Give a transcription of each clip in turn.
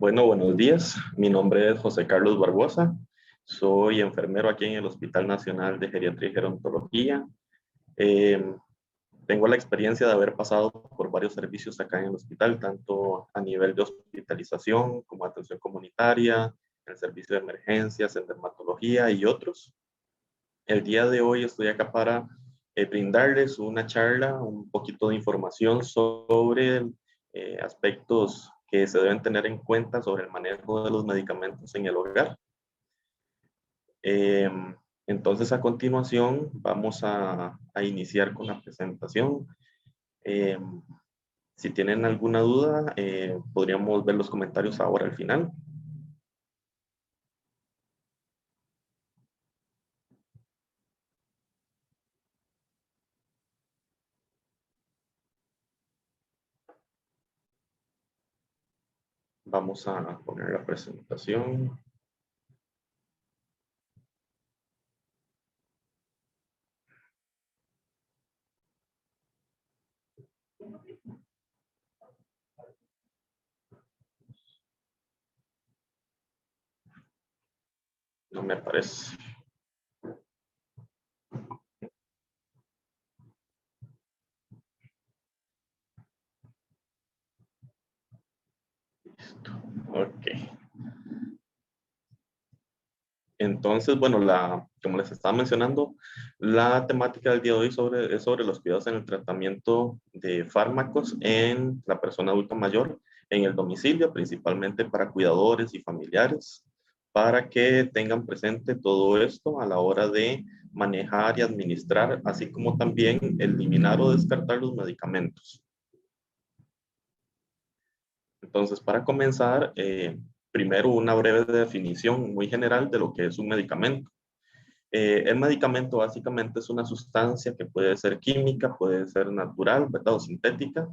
Bueno, buenos días. Mi nombre es José Carlos Barbosa. Soy enfermero aquí en el Hospital Nacional de Geriatría y Gerontología. Eh, Tengo la experiencia de haber pasado por varios servicios acá en el hospital, tanto a nivel de hospitalización como atención comunitaria, el servicio de emergencias, en dermatología y otros. El día de hoy estoy acá para brindarles una charla, un poquito de información sobre aspectos que se deben tener en cuenta sobre el manejo de los medicamentos en el hogar. Eh, entonces, a continuación, vamos a iniciar con la presentación. Eh, si tienen alguna duda, podríamos ver los comentarios ahora al final. Vamos a poner la presentación. No me aparece. Listo. Ok. Entonces, bueno, como les estaba mencionando, la temática del día de hoy es sobre los cuidados en el tratamiento de fármacos en la persona adulta mayor en el domicilio, principalmente para cuidadores y familiares, para que tengan presente todo esto a la hora de manejar y administrar, así como también eliminar o descartar los medicamentos. Entonces, para comenzar, primero una breve definición muy general de lo que es un medicamento. El medicamento básicamente es una sustancia que puede ser química, puede ser natural, ¿verdad? O sintética,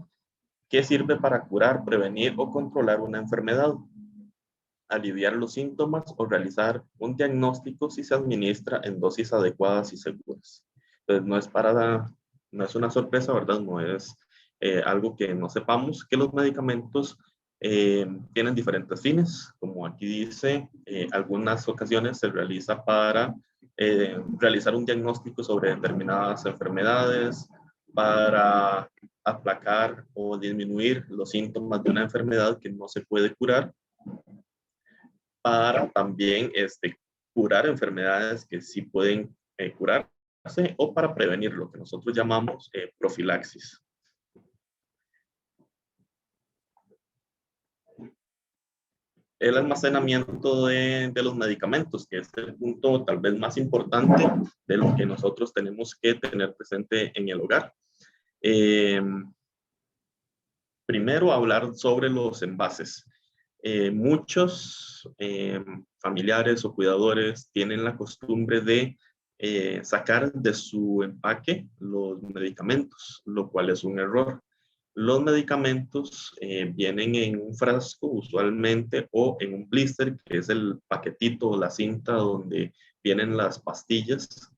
que sirve para curar, prevenir o controlar una enfermedad, aliviar los síntomas o realizar un diagnóstico si se administra en dosis adecuadas y seguras. Entonces, no es una sorpresa, ¿verdad? No es algo que no sepamos, que los medicamentos tienen diferentes fines. Como aquí dice, algunas ocasiones se realiza para realizar un diagnóstico sobre determinadas enfermedades, para aplacar o disminuir los síntomas de una enfermedad que no se puede curar, para también curar enfermedades que sí pueden curarse, o para prevenir lo que nosotros llamamos profilaxis. El almacenamiento de los medicamentos, que es el punto tal vez más importante de lo que nosotros tenemos que tener presente en el hogar. Eh, Primero, hablar sobre los envases. Muchos familiares o cuidadores tienen la costumbre de sacar de su empaque los medicamentos, lo cual es un error. Los medicamentos vienen en un frasco usualmente, o en un blister, que es el paquetito o la cinta donde vienen las pastillas.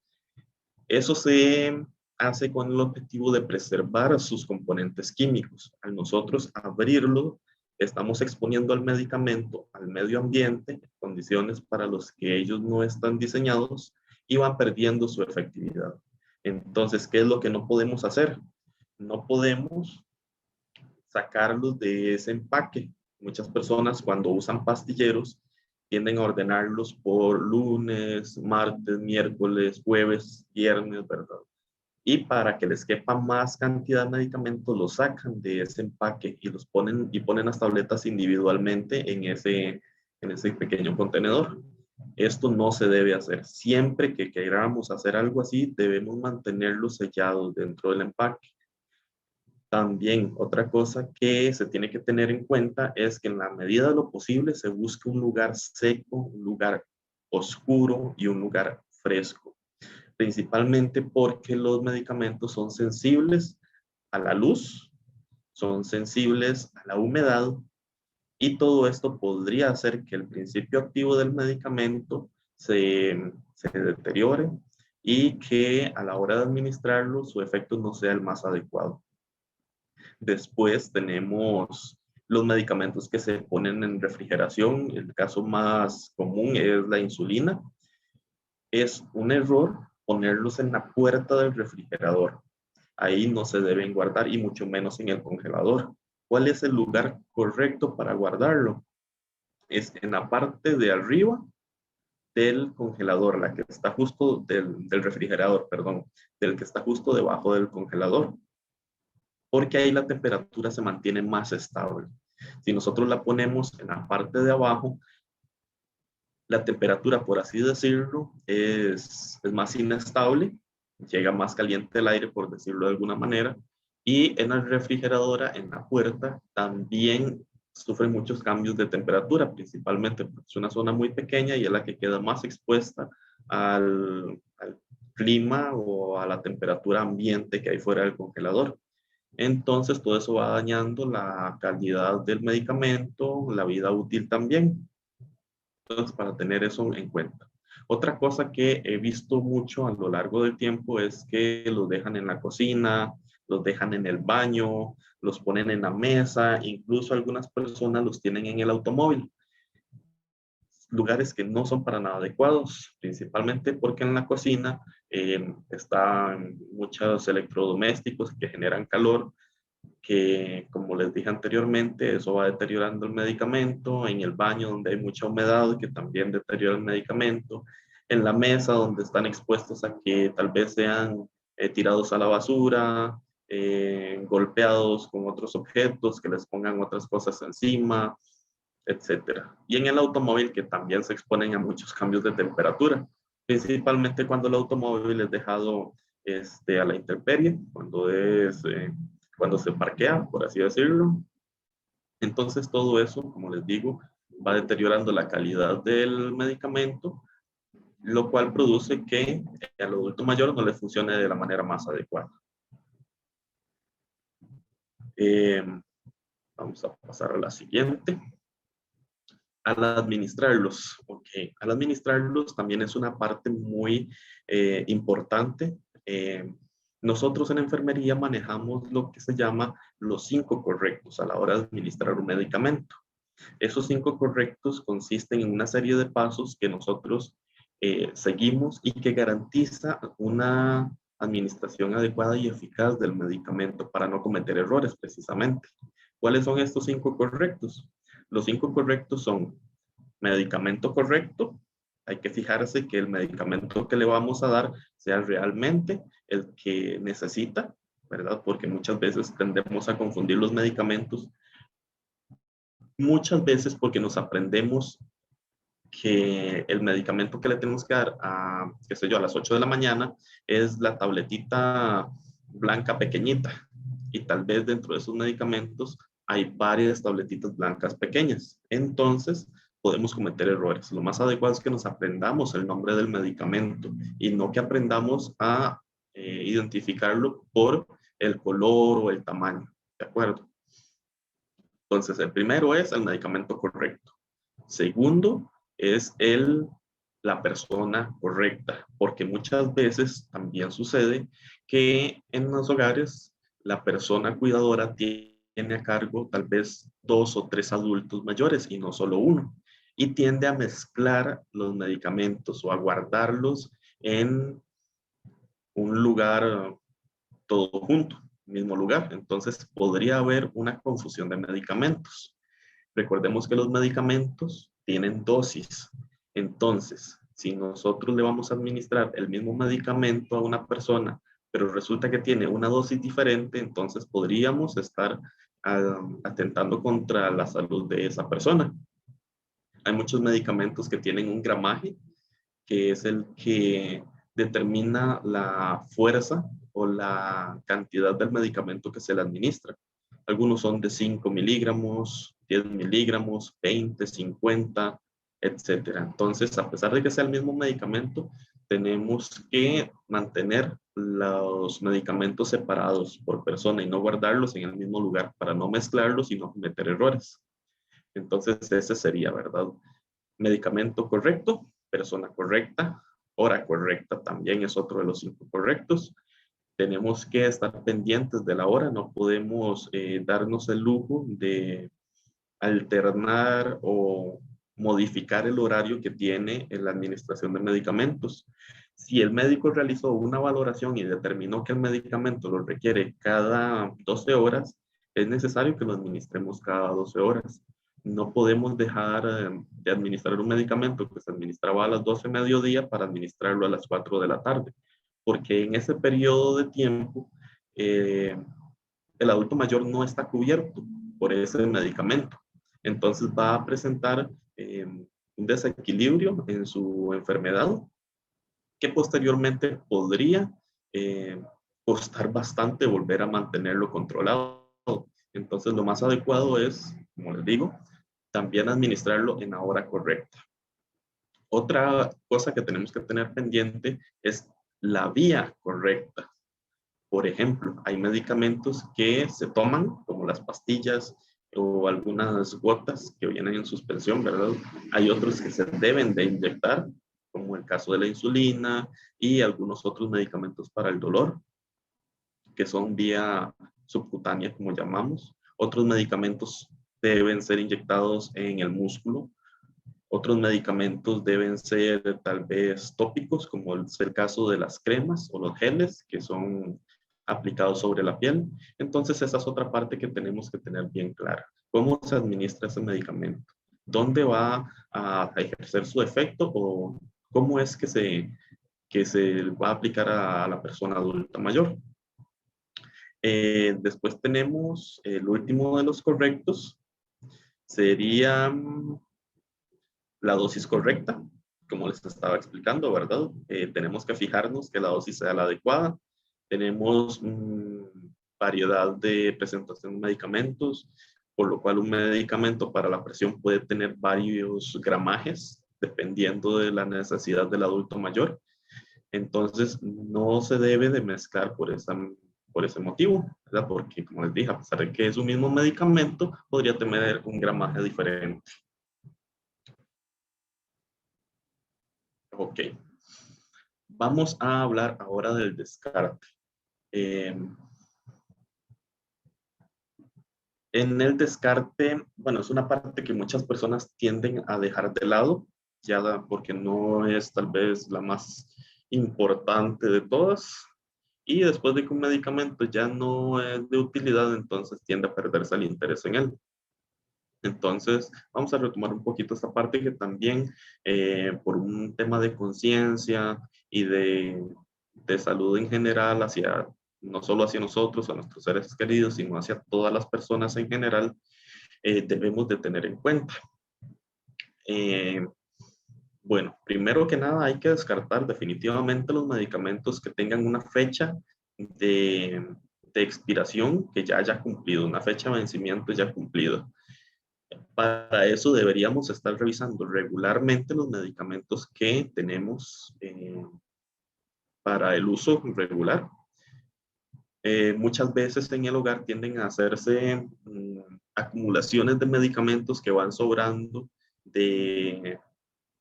Eso se hace con el objetivo de preservar sus componentes químicos. Al nosotros abrirlo, estamos exponiendo al medicamento al medio ambiente, condiciones para las que ellos no están diseñados, y van perdiendo su efectividad. Entonces, ¿qué es lo que no podemos hacer? No podemos sacarlos de ese empaque. Muchas personas, cuando usan pastilleros, tienden a ordenarlos por lunes, martes, miércoles, jueves, viernes, ¿verdad? Y para que les quepa más cantidad de medicamentos, los sacan de ese empaque y ponen las tabletas individualmente en ese pequeño contenedor. Esto no se debe hacer. Siempre que queramos hacer algo así, debemos mantenerlos sellados dentro del empaque. También otra cosa que se tiene que tener en cuenta es que en la medida de lo posible se busca un lugar seco, un lugar oscuro y un lugar fresco, principalmente porque los medicamentos son sensibles a la luz, son sensibles a la humedad, y todo esto podría hacer que el principio activo del medicamento se deteriore y que a la hora de administrarlo su efecto no sea el más adecuado. Después tenemos Los medicamentos que se ponen en refrigeración, el caso más común es la insulina. Es un error ponerlos en la puerta del refrigerador. Ahí no se deben guardar y mucho menos en el congelador. ¿Cuál es el lugar correcto para guardarlo? Es en la parte de arriba del congelador, la que está justo del refrigerador, perdón, del que está justo debajo del congelador, porque ahí la temperatura se mantiene más estable. Si nosotros la ponemos en la parte de abajo, la temperatura, por así decirlo, es más inestable, llega más caliente el aire, por decirlo de alguna manera, y en la refrigeradora, en la puerta, también sufre muchos cambios de temperatura, principalmente porque es una zona muy pequeña y es la que queda más expuesta al clima o a la temperatura ambiente que hay fuera del congelador. Entonces, todo eso va dañando la calidad del medicamento, la vida útil también. Entonces, para tener eso en cuenta. Otra cosa que he visto mucho a lo largo del tiempo es que los dejan en la cocina, los dejan en el baño, los ponen en la mesa, incluso algunas personas los tienen en el automóvil. Lugares que no son para nada adecuados, principalmente porque en la cocina están muchos electrodomésticos que generan calor, que como les dije anteriormente, eso va deteriorando el medicamento, en el baño donde hay mucha humedad que también deteriora el medicamento, en la mesa donde están expuestos a que tal vez sean tirados a la basura, golpeados con otros objetos, que les pongan otras cosas encima, etcétera. Y en el automóvil que también se exponen a muchos cambios de temperatura, principalmente cuando el automóvil es dejado a la intemperie, cuando se parquea, por así decirlo. Entonces todo eso, como les digo, va deteriorando la calidad del medicamento, lo cual produce que al adulto mayor no le funcione de la manera más adecuada. Eh, Vamos a pasar a la siguiente. Al administrarlos, ok. Al administrarlos también es una parte muy importante. Nosotros en enfermería manejamos lo que se llama los 5 correctos a la hora de administrar un medicamento. Esos 5 correctos consisten en una serie de pasos que nosotros seguimos y que garantiza una administración adecuada y eficaz del medicamento para no cometer errores precisamente. ¿Cuáles son estos 5 correctos? Los 5 correctos son medicamento correcto. Hay que fijarse que el medicamento que le vamos a dar sea realmente el que necesita, ¿verdad? Porque muchas veces tendemos a confundir los medicamentos. Muchas veces porque nos aprendemos que el medicamento que le tenemos que dar a, qué sé yo, a las 8 de la mañana es la tabletita blanca pequeñita. Y tal vez dentro de esos medicamentos hay varias tabletitas blancas pequeñas. Entonces, podemos cometer errores. Lo más adecuado es que nos aprendamos el nombre del medicamento y no que aprendamos a identificarlo por el color o el tamaño. ¿De acuerdo? Entonces, el primero es el medicamento correcto. Segundo, es la persona correcta, porque muchas veces también sucede que en los hogares la persona cuidadora tiene a cargo tal vez 2 o 3 adultos mayores y no solo uno, y tiende a mezclar los medicamentos o a guardarlos en un lugar todo junto, mismo lugar. Entonces podría haber una confusión de medicamentos. Recordemos que los medicamentos tienen dosis. Entonces, si nosotros le vamos a administrar el mismo medicamento a una persona, pero resulta que tiene una dosis diferente, entonces podríamos estar atentando contra la salud de esa persona. Hay muchos medicamentos que tienen un gramaje, que es el que determina la fuerza o la cantidad del medicamento que se le administra. Algunos son de 5 miligramos, 10 miligramos, 20, 50, etcétera. Entonces, a pesar de que sea el mismo medicamento, tenemos que mantener los medicamentos separados por persona y no guardarlos en el mismo lugar para no mezclarlos y no cometer errores. Entonces, ese sería, ¿verdad? Medicamento correcto, persona correcta, hora correcta también es otro de los 5 correctos. Tenemos que estar pendientes de la hora, no podemos darnos el lujo de alternar o modificar el horario que tiene en la administración de medicamentos. Si el médico realizó una valoración y determinó que el medicamento lo requiere cada 12 horas, es necesario que lo administremos cada 12 horas. No podemos dejar de administrar un medicamento que se administraba a las 12 de mediodía para administrarlo a las 4 de la tarde, porque en ese periodo de tiempo el adulto mayor no está cubierto por ese medicamento. Entonces va a presentar un desequilibrio en su enfermedad que posteriormente podría costar bastante volver a mantenerlo controlado. Entonces lo más adecuado es, como les digo, también administrarlo en la hora correcta. Otra cosa que tenemos que tener pendiente es la vía correcta. Por ejemplo, hay medicamentos que se toman, como las pastillas o algunas gotas que vienen en suspensión, ¿verdad? Hay otros que se deben de inyectar, como el caso de la insulina y algunos otros medicamentos para el dolor, que son vía subcutánea, como llamamos. Otros medicamentos deben ser inyectados en el músculo. Otros medicamentos deben ser tal vez tópicos, como es el caso de las cremas o los geles, que son aplicados sobre la piel. Entonces, esa es otra parte que tenemos que tener bien clara. ¿Cómo se administra ese medicamento? ¿Dónde va a ejercer su efecto o cómo es que se va a aplicar a la persona adulta mayor? Después tenemos el último de los correctos, sería la dosis correcta, como les estaba explicando, ¿verdad? Tenemos que fijarnos que la dosis sea la adecuada. Tenemos variedad de presentación de medicamentos, por lo cual un medicamento para la presión puede tener varios gramajes, dependiendo de la necesidad del adulto mayor. Entonces, no se debe de mezclar por ese motivo, ¿verdad? Porque, como les dije, a pesar de que es un mismo medicamento, podría tener un gramaje diferente. Ok. Vamos a hablar ahora del descarte. En el descarte, bueno, es una parte que muchas personas tienden a dejar de lado, ya porque no es tal vez la más importante de todas. Y después de que un medicamento ya no es de utilidad, entonces tiende a perderse el interés en él. Entonces, vamos a retomar un poquito esta parte que también por un tema de conciencia y de salud en general, hacia, no solo hacia nosotros, a nuestros seres queridos, sino hacia todas las personas en general, debemos de tener en cuenta. Bueno, primero que nada hay que descartar definitivamente los medicamentos que tengan una fecha de expiración que ya haya cumplido, una fecha de vencimiento ya cumplida. Para eso deberíamos estar revisando regularmente los medicamentos que tenemos para el uso regular. Muchas veces en el hogar tienden a hacerse acumulaciones de medicamentos que van sobrando de,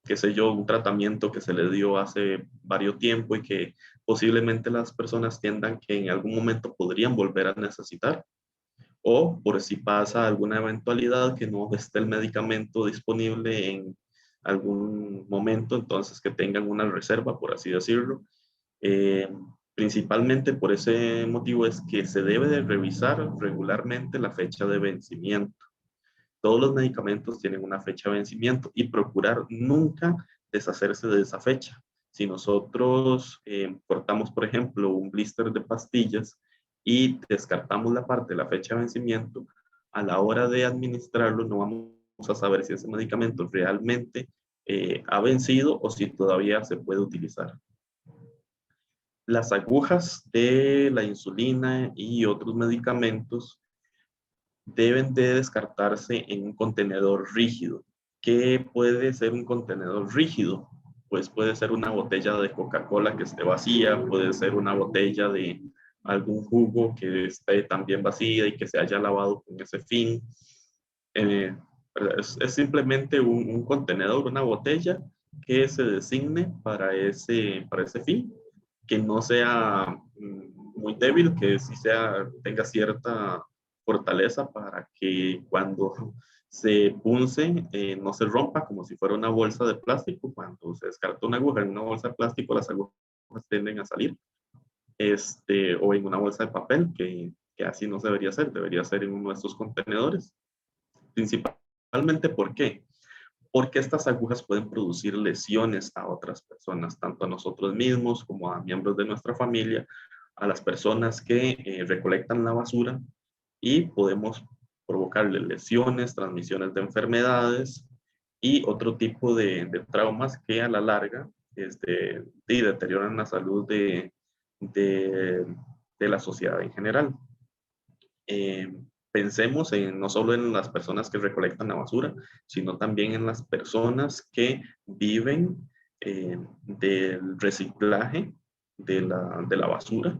qué sé yo, un tratamiento que se le dio hace varios tiempo y que posiblemente las personas tiendan que en algún momento podrían volver a necesitar. O por si pasa alguna eventualidad que no esté el medicamento disponible en algún momento, entonces que tengan una reserva, por así decirlo. Principalmente por ese motivo es que se debe de revisar regularmente la fecha de vencimiento. Todos los medicamentos tienen una fecha de vencimiento y procurar nunca deshacerse de esa fecha. Si nosotros cortamos, por ejemplo, un blister de pastillas y descartamos la parte de la fecha de vencimiento, a la hora de administrarlo no vamos a saber si ese medicamento realmente ha vencido o si todavía se puede utilizar. Las agujas de la insulina y otros medicamentos deben de descartarse en un contenedor rígido. ¿Qué puede ser un contenedor rígido? Pues puede ser una botella de Coca-Cola que esté vacía, puede ser una botella de algún jugo que esté también vacía y que se haya lavado con ese fin. Es simplemente un contenedor, una botella que se designe para ese fin, que no sea muy débil, que sí tenga cierta fortaleza para que cuando se punce no se rompa como si fuera una bolsa de plástico. Cuando se descarta una aguja en una bolsa de plástico, las agujas tienden a salir, o en una bolsa de papel, que así no se debería ser en uno de estos contenedores. Principalmente, ¿por qué? Porque estas agujas pueden producir lesiones a otras personas, tanto a nosotros mismos como a miembros de nuestra familia, a las personas que recolectan la basura, y podemos provocarle lesiones, transmisiones de enfermedades y otro tipo de traumas que a la larga deterioran la salud de, de la sociedad en general. Eh, Pensemos no solo en las personas que recolectan la basura, sino también en las personas que viven del reciclaje de la basura,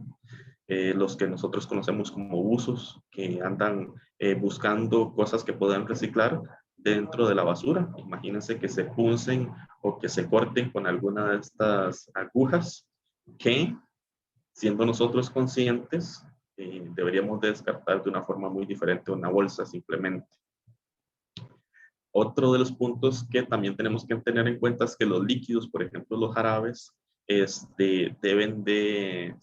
los que nosotros conocemos como usos, que andan buscando cosas que puedan reciclar dentro de la basura. Imagínense que se puncen o que se corten con alguna de estas agujas que, siendo nosotros conscientes, deberíamos descartar de una forma muy diferente una bolsa simplemente. Otro de los puntos que también tenemos que tener en cuenta es que los líquidos, por ejemplo los jarabes, deben de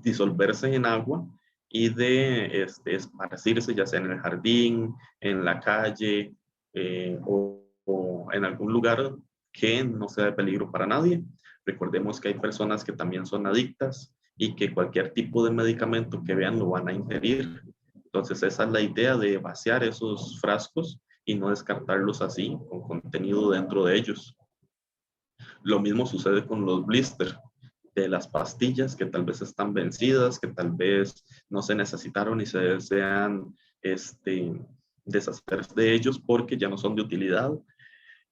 disolverse en agua y de esparcirse ya sea en el jardín, en la calle o en algún lugar que no sea de peligro para nadie. Recordemos que hay personas que también son adictas y que cualquier tipo de medicamento que vean lo van a ingerir. Entonces esa es la idea de vaciar esos frascos y no descartarlos así, con contenido dentro de ellos. Lo mismo sucede con los blisters de las pastillas que tal vez están vencidas, que tal vez no se necesitaron y se desean deshacerse de ellos porque ya no son de utilidad.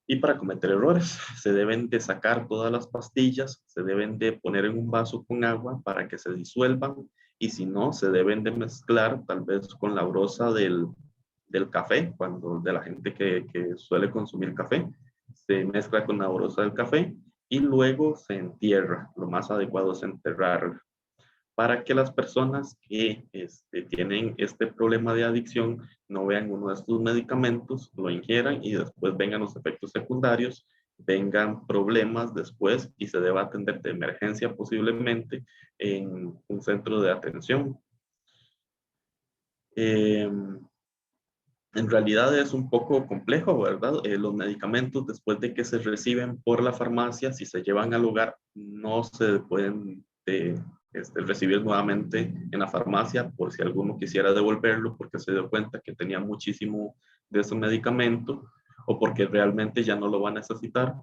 Y para cometer errores, se deben de sacar todas las pastillas, se deben de poner en un vaso con agua para que se disuelvan, y si no, se deben de mezclar tal vez con la brosa del café, de la gente que suele consumir café, se mezcla con la brosa del café y luego se entierra. Lo más adecuado es enterrarla para que las personas que tienen este problema de adicción no vean uno de estos medicamentos, lo ingieran y después vengan los efectos secundarios, vengan problemas después y se deba atender de emergencia posiblemente en un centro de atención. En realidad es un poco complejo, ¿verdad? Los medicamentos, después de que se reciben por la farmacia, si se llevan al hogar, no se pueden recibir nuevamente en la farmacia, por si alguno quisiera devolverlo porque se dio cuenta que tenía muchísimo de ese medicamento o porque realmente ya no lo va a necesitar.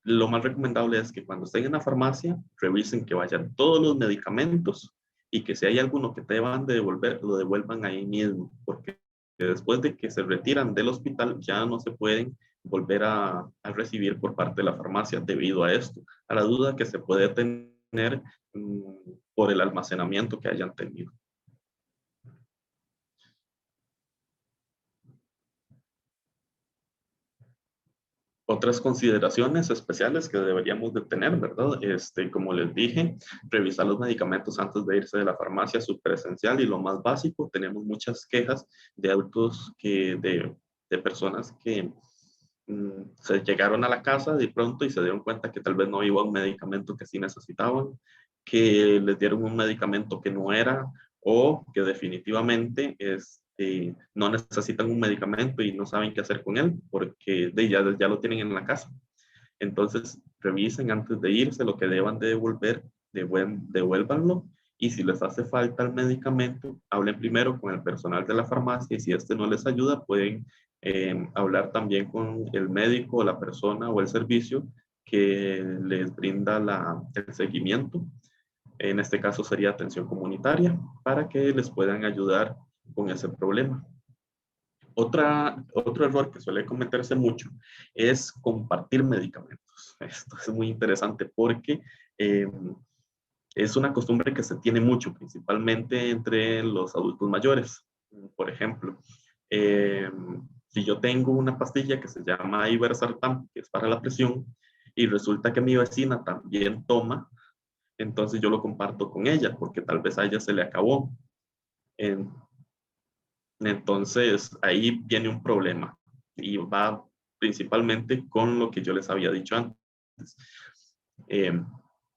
Lo más recomendable es que cuando estén en la farmacia, revisen que vayan todos los medicamentos y que si hay alguno que te van de devolver, lo devuelvan ahí mismo, porque después de que se retiran del hospital ya no se pueden volver a recibir por parte de la farmacia debido a esto, a la duda que se puede tener por el almacenamiento que hayan tenido. Otras consideraciones especiales que deberíamos de tener, ¿verdad? Como les dije, revisar los medicamentos antes de irse de la farmacia es súper esencial y lo más básico. Tenemos muchas quejas de adultos de personas que se llegaron a la casa de pronto y se dieron cuenta que tal vez no iba un medicamento que sí necesitaban, que les dieron un medicamento que no era, o que definitivamente no necesitan un medicamento y no saben qué hacer con él porque ya lo tienen en la casa. Entonces, revisen antes de irse lo que deban de devolver, devuélvanlo, y si les hace falta el medicamento, hablen primero con el personal de la farmacia y si no les ayuda, pueden hablar también con el médico o la persona o el servicio que les brinda el seguimiento. En este caso sería atención comunitaria para que les puedan ayudar con ese problema. Otro error que suele cometerse mucho es compartir medicamentos. Esto es muy interesante porque es una costumbre que se tiene mucho, principalmente entre los adultos mayores. Por ejemplo, si yo tengo una pastilla que se llama Iversartan, que es para la presión, y resulta que mi vecina también toma, entonces yo lo comparto con ella porque tal vez a ella se le acabó. Entonces, ahí viene un problema y va principalmente con lo que yo les había dicho antes. Eh,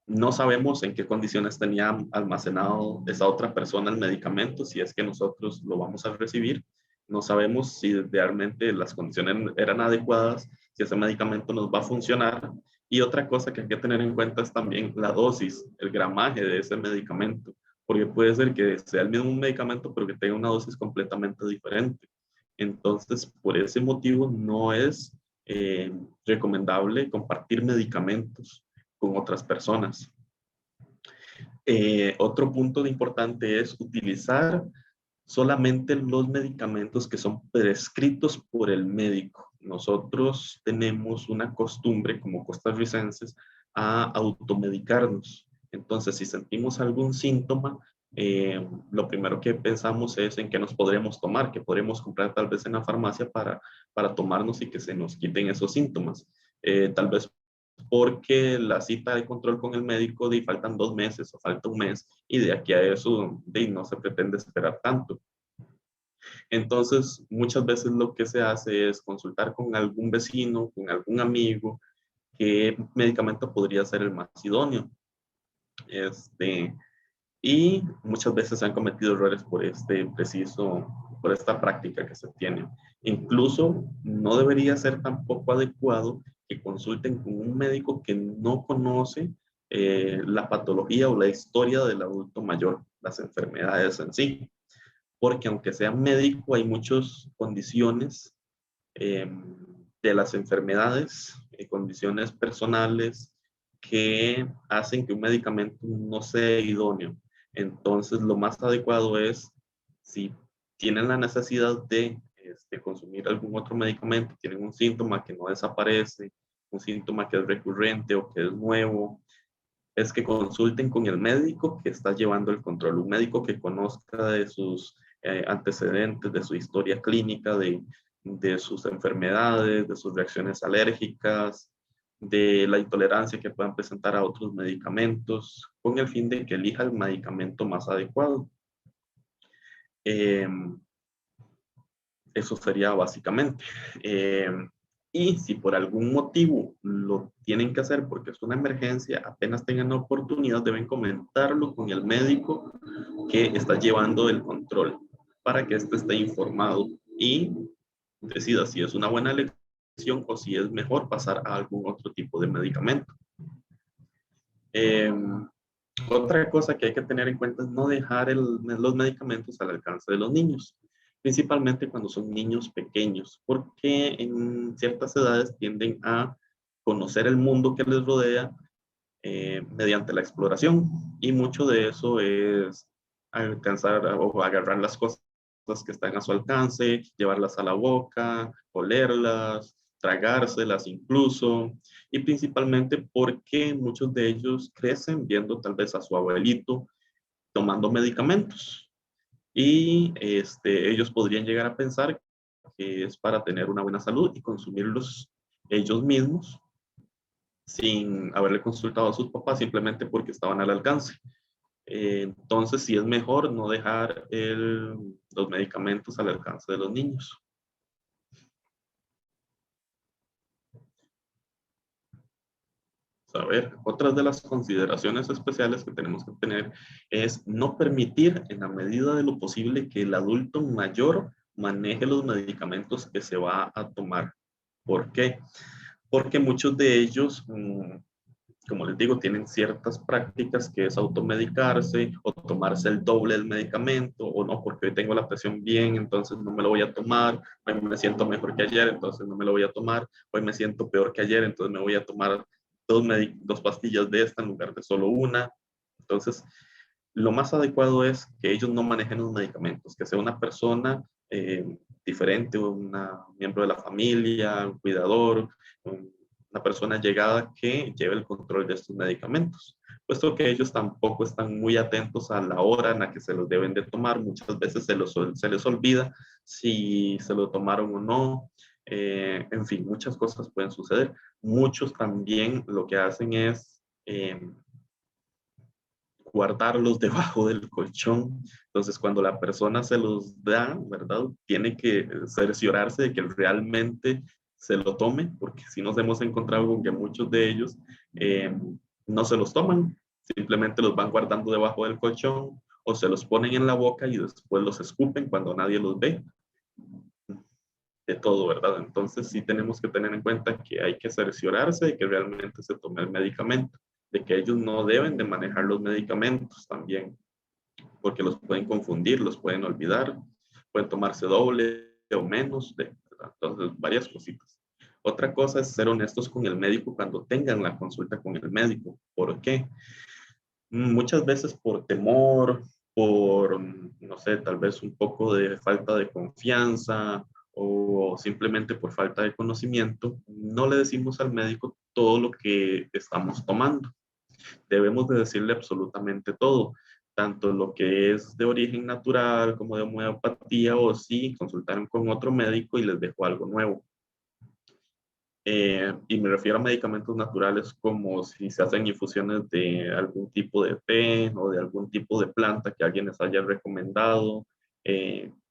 no sabemos en qué condiciones tenía almacenado esa otra persona el medicamento, si es que nosotros lo vamos a recibir. No sabemos si realmente las condiciones eran adecuadas, si ese medicamento nos va a funcionar. Y otra cosa que hay que tener en cuenta es también la dosis, el gramaje de ese medicamento, porque puede ser que sea el mismo medicamento, pero que tenga una dosis completamente diferente. Entonces, por ese motivo, no es recomendable compartir medicamentos con otras personas. Otro punto importante es utilizar solamente los medicamentos que son prescritos por el médico. Nosotros tenemos una costumbre como costarricenses a automedicarnos. Entonces, si sentimos algún síntoma, lo primero que pensamos es en qué nos podremos tomar, que podremos comprar tal vez en la farmacia para tomarnos y que se nos quiten esos síntomas. Tal vez porque la cita de control con el médico faltan 2 meses o falta un mes y de aquí a eso no se pretende esperar tanto. Entonces, muchas veces lo que se hace es consultar con algún vecino, con algún amigo, qué medicamento podría ser el más idóneo. Y muchas veces se han cometido errores por esta práctica que se tiene. Incluso no debería ser tampoco adecuado que consulten con un médico que no conoce la patología o la historia del adulto mayor, las enfermedades en sí. Porque aunque sea médico, hay muchas condiciones eh, de las enfermedades, condiciones personales que hacen que un medicamento no sea idóneo. Entonces, lo más adecuado es, si tienen la necesidad de consumir algún otro medicamento, tienen un síntoma que no desaparece, un síntoma que es recurrente o que es nuevo, es que consulten con el médico que está llevando el control, un médico que conozca de sus antecedentes, de su historia clínica, de sus enfermedades, de sus reacciones alérgicas, de la intolerancia que puedan presentar a otros medicamentos, con el fin de que elija el medicamento más adecuado. Eh, Eso sería básicamente. Y si por algún motivo lo tienen que hacer porque es una emergencia, apenas tengan la oportunidad, deben comentarlo con el médico que está llevando el control para que éste esté informado y decida si es una buena elección o si es mejor pasar a algún otro tipo de medicamento. Eh, Otra cosa que hay que tener en cuenta es no dejar los medicamentos al alcance de los niños, principalmente cuando son niños pequeños, porque en ciertas edades tienden a conocer el mundo que les rodea mediante la exploración, y mucho de eso es alcanzar o agarrar las cosas que están a su alcance, llevarlas a la boca, olerlas, tragárselas incluso, y principalmente porque muchos de ellos crecen viendo tal vez a su abuelito tomando medicamentos y ellos podrían llegar a pensar que es para tener una buena salud y consumirlos ellos mismos sin haberle consultado a sus papás simplemente porque estaban al alcance. Entonces, sí es mejor no dejar los medicamentos al alcance de los niños. A ver, otras de las consideraciones especiales que tenemos que tener es no permitir en la medida de lo posible que el adulto mayor maneje los medicamentos que se va a tomar. ¿Por qué? Porque muchos de ellos, como les digo, tienen ciertas prácticas que es automedicarse o tomarse el doble del medicamento, o no, porque hoy tengo la presión bien, entonces no me lo voy a tomar, hoy me siento mejor que ayer, entonces no me lo voy a tomar, hoy me siento peor que ayer, entonces me voy a tomar dos pastillas de esta en lugar de solo una. Entonces, lo más adecuado es que ellos no manejen los medicamentos, que sea una persona diferente, un miembro de la familia, un cuidador, una persona llegada que lleve el control de estos medicamentos, puesto que ellos tampoco están muy atentos a la hora en la que se los deben de tomar. Muchas veces se les olvida si se lo tomaron o no. En fin, muchas cosas pueden suceder. Muchos también lo que hacen es guardarlos debajo del colchón. Entonces, cuando la persona se los da, ¿verdad? Tiene que cerciorarse de que realmente se lo tome, porque si nos hemos encontrado con que muchos de ellos no se los toman, simplemente los van guardando debajo del colchón o se los ponen en la boca y después los escupen cuando nadie los ve. De todo, ¿verdad? Entonces sí tenemos que tener en cuenta que hay que cerciorarse de que realmente se tome el medicamento, de que ellos no deben de manejar los medicamentos también, porque los pueden confundir, los pueden olvidar, pueden tomarse doble o menos, ¿verdad? Entonces varias cositas. Otra cosa es ser honestos con el médico cuando tengan la consulta con el médico. ¿Por qué? Muchas veces por temor, por, no sé, tal vez un poco de falta de confianza o simplemente por falta de conocimiento, no le decimos al médico todo lo que estamos tomando. Debemos de decirle absolutamente todo, tanto lo que es de origen natural como de homeopatía, o si consultaron con otro médico y les dejó algo nuevo. Y me refiero a medicamentos naturales como si se hacen infusiones de algún tipo de té o de algún tipo de planta que alguien les haya recomendado,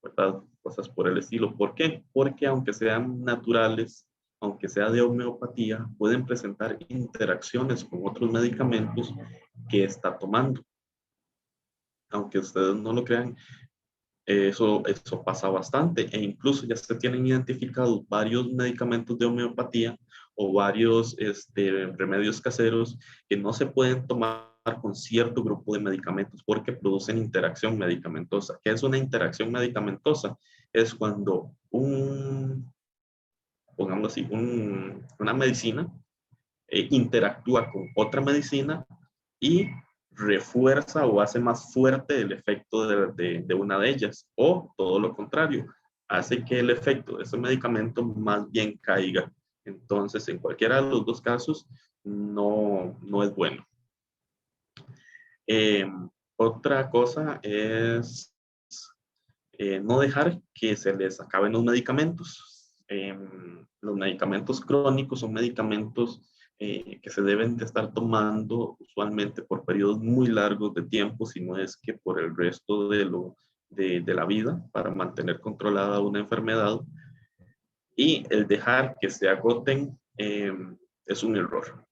¿verdad? Cosas por el estilo. ¿Por qué? Porque aunque sean naturales, aunque sea de homeopatía, pueden presentar interacciones con otros medicamentos que está tomando. Aunque ustedes no lo crean, eso pasa bastante, e incluso ya se tienen identificados varios medicamentos de homeopatía o varios remedios caseros que no se pueden tomar con cierto grupo de medicamentos porque producen interacción medicamentosa. ¿Qué es una interacción medicamentosa? Es cuando pongamos así, una medicina interactúa con otra medicina y refuerza o hace más fuerte el efecto de una de ellas, o todo lo contrario, hace que el efecto de ese medicamento más bien caiga. Entonces, en cualquiera de los dos casos, no es bueno. Eh, Otra cosa es no dejar que se les acaben los medicamentos. Los medicamentos crónicos son medicamentos que se deben de estar tomando usualmente por periodos muy largos de tiempo, si no es que por el resto de la vida, para mantener controlada una enfermedad. Y el dejar que se agoten es un error.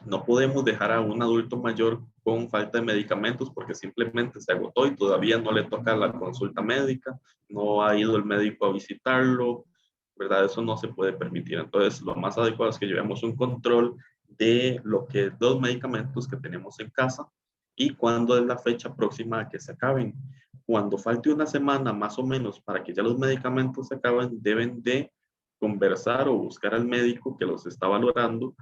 No podemos dejar a un adulto mayor con falta de medicamentos porque simplemente se agotó y todavía no le toca la consulta médica, no ha ido el médico a visitarlo, ¿verdad? Eso no se puede permitir. Entonces, lo más adecuado es que llevemos un control de los medicamentos que tenemos en casa y cuándo es la fecha próxima a que se acaben. Cuando falte una semana más o menos para que ya los medicamentos se acaben, deben de conversar o buscar al médico que los está valorando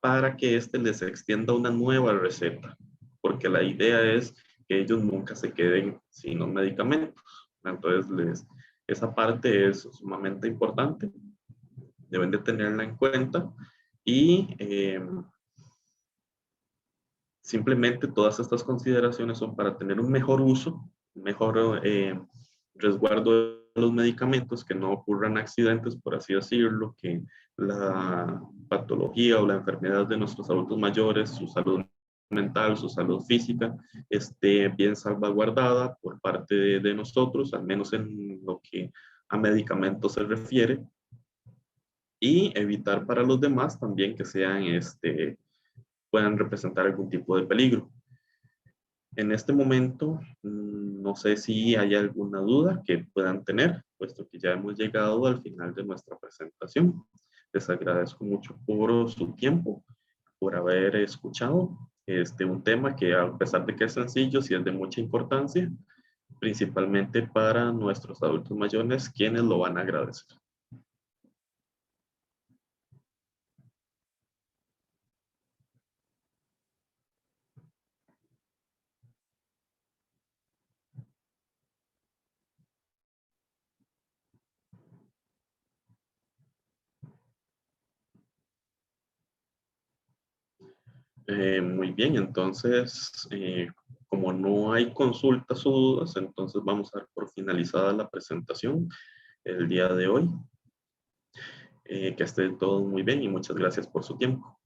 para que éste les extienda una nueva receta, porque la idea es que ellos nunca se queden sin los medicamentos. Entonces, esa parte es sumamente importante, deben de tenerla en cuenta y simplemente todas estas consideraciones son para tener un mejor uso, un mejor resguardo de los medicamentos, que no ocurran accidentes, por así decirlo, que la patología o la enfermedad de nuestros adultos mayores, su salud mental, su salud física, esté bien salvaguardada por parte de nosotros, al menos en lo que a medicamentos se refiere, y evitar para los demás también que sean, puedan representar algún tipo de peligro. En este momento, no sé si hay alguna duda que puedan tener, puesto que ya hemos llegado al final de nuestra presentación. Les agradezco mucho por su tiempo, por haber escuchado un tema que, a pesar de que es sencillo, sí es de mucha importancia, principalmente para nuestros adultos mayores, quienes lo van a agradecer. Muy bien, entonces, como no hay consultas o dudas, entonces vamos a dar por finalizada la presentación el día de hoy. Que estén todos muy bien y muchas gracias por su tiempo.